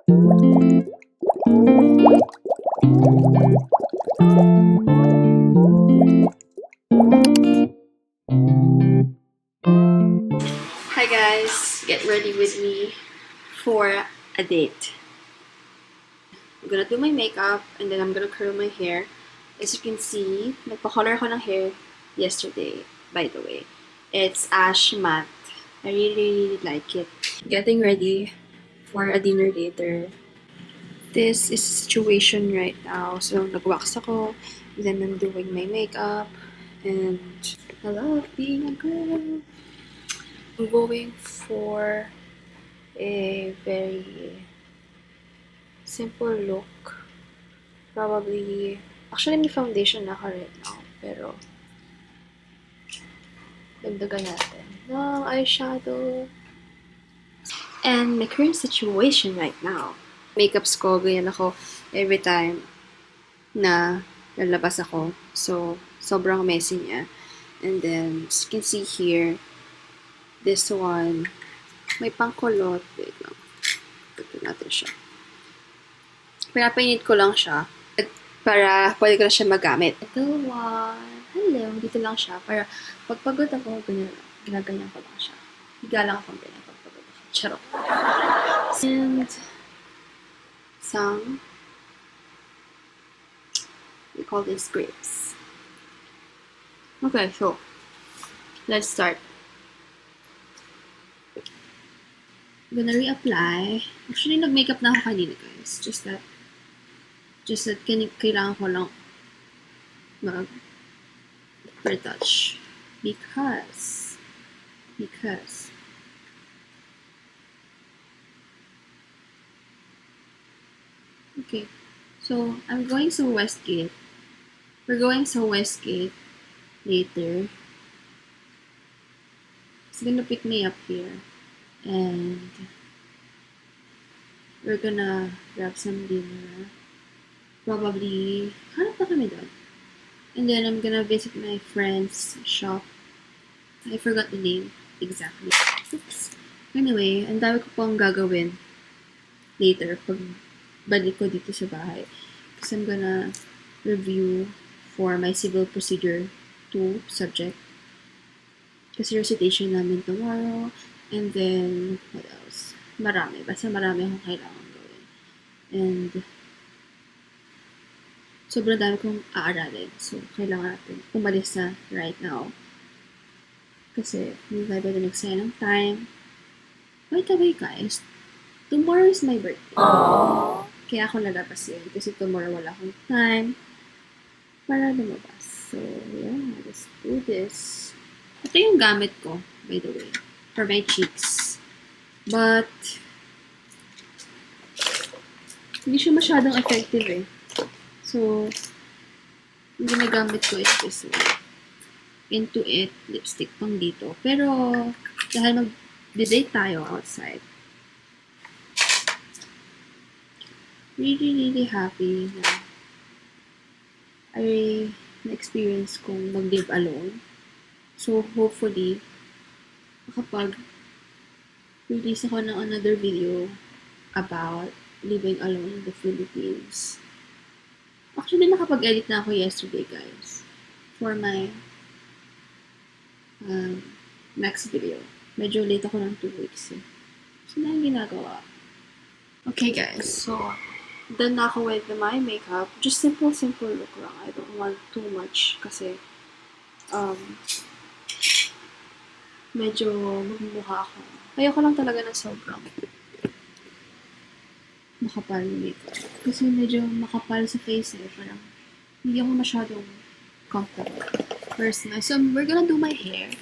Hi guys, get ready with me for a date. I'm gonna do my makeup and then I'm gonna curl my hair. As you can see, nagpa-color ko ng hair yesterday, by the way. It's ash matte. I really like it. Getting ready for a dinner later. This is the situation right now. So, nag-wax ako, then I'm doing my makeup, and I love being a girl. I'm going for a very simple look. Probably, actually may foundation na ako right now, pero dagdagan natin ng eyeshadow. And my current situation right now, makeups ko, ganyan ako every time na lalabas ako. So, sobrang messy niya. And then, as you can see here, this one, may pangkulot. Wait lang. Pagpapin natin siya. Pinapainit ko lang siya para pwede ko na siya magamit. Ito one. Hello. Dito lang siya. Para pagpagod ako, ganyan lang. Ginaganyan ko lang siya. Higa lang akong ganyan pagpagod ako. Charot. And some, we call this grapes. Okay, so let's start. I'm gonna reapply. Actually, nag-makeup na ako kanina, guys. Just that kailangan ko lang mag-retouch. Because okay, so I'm going sa Westgate. We're going sa Westgate later. It's gonna pick me up here. And we're gonna grab some dinner. Probably, hanap na kami doon. And then I'm gonna visit my friend's shop. I forgot the name exactly. Oops. Anyway, ang dami ko pang gagawin later pag balik ko dito sa bahay. Kasi I'm gonna review for my civil procedure 2 subject. Kasi recitation namin tomorrow. And then, what else? Marami. Basta marami akong kailangan gawin. And sobrang dami kong aaralin. So, kailangan natin umalis na right now. Kasi, hindi tayo pwede nagsaya ng time. By the way, guys, tomorrow is my birthday. Aww. Kaya ako lalabas yun. Kasi tomorrow wala akong time para lumabas. So, yeah, let's do this. Ito yung gamit ko, by the way, for my cheeks. But, hindi siya masyadong effective eh. So, yung ginagamit ko is this one. Into It lipstick pang dito. Pero, dahil mag-date tayo outside, really happy na na-experience kong mag-live alone. So, hopefully, makapag-release ako ng another video about living alone in the Philippines. Actually, nakapag-edit na ako yesterday, guys, for my next video. Medyo late ako ng 2 weeks eh. So, na yung ginagawa. Okay, guys. So, done na ako with my makeup. Just simple look lang. I don't want too much kasi medyo magmumukha ako. Ayoko lang talaga ng sobrang makapal yung makeup. Kasi medyo makapal sa face eh. Parang hindi ako masyadong comfortable. Personally. So, we're gonna do my hair.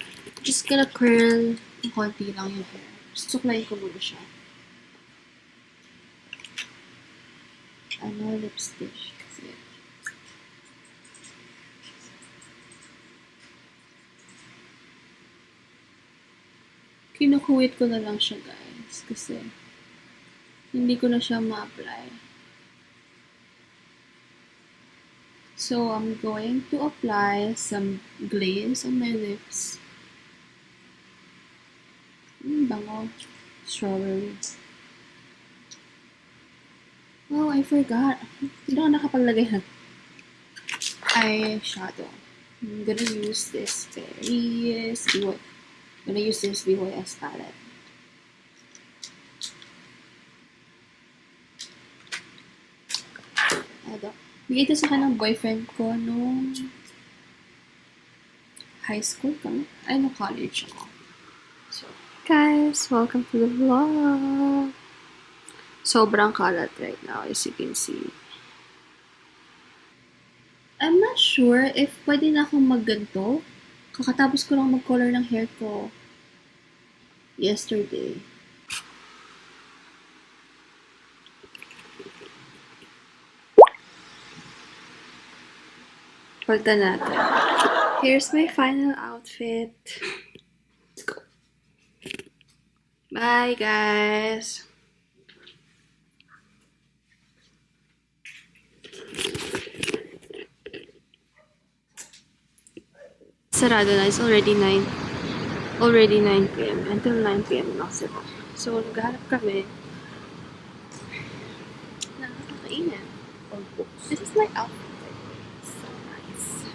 Just gonna curl ng konti lang yung hair. Suklayin ko muna siya. Lipstick. Kasi kinukuwit ko na lang siya, guys. Kasi hindi ko na siya ma-apply. So, I'm going to apply some glaze on my lips. Bango. Strawberry. I forgot. Hindi ako nakapaglagay ng eyeshadow. I'm gonna use this BYS palette. Ito. Bigay ito sa akin ng boyfriend ko nung high school kami. Ay, no, college ako. So, guys, welcome to the vlog. Sobrang kalat right now, as you can see. I'm not sure if pwede na akong magganto. Kakatapos ko lang mag-color ng hair ko yesterday. Pagta natin. Here's my final outfit. Let's go. Bye, guys. Sarado na. It's already 9 p.m. Until 9 p.m. na sila. So, naghahanap kami. Nakakainit. This is my outfit. So nice.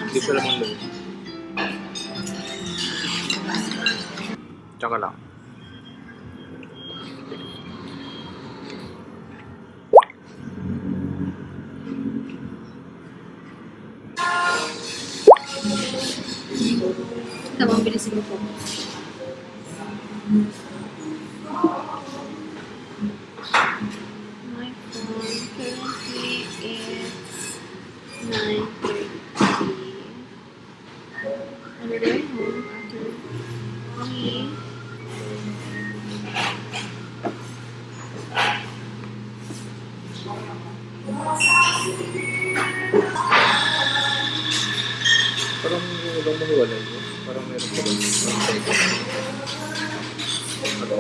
Hindi ko lang ang loob. Tsaka lang. Tama, bilisin mo po. My phone currently is 9:30. And we're going home after me. Parang walang mahiwalay yun. Parang meron pa rin. Ako,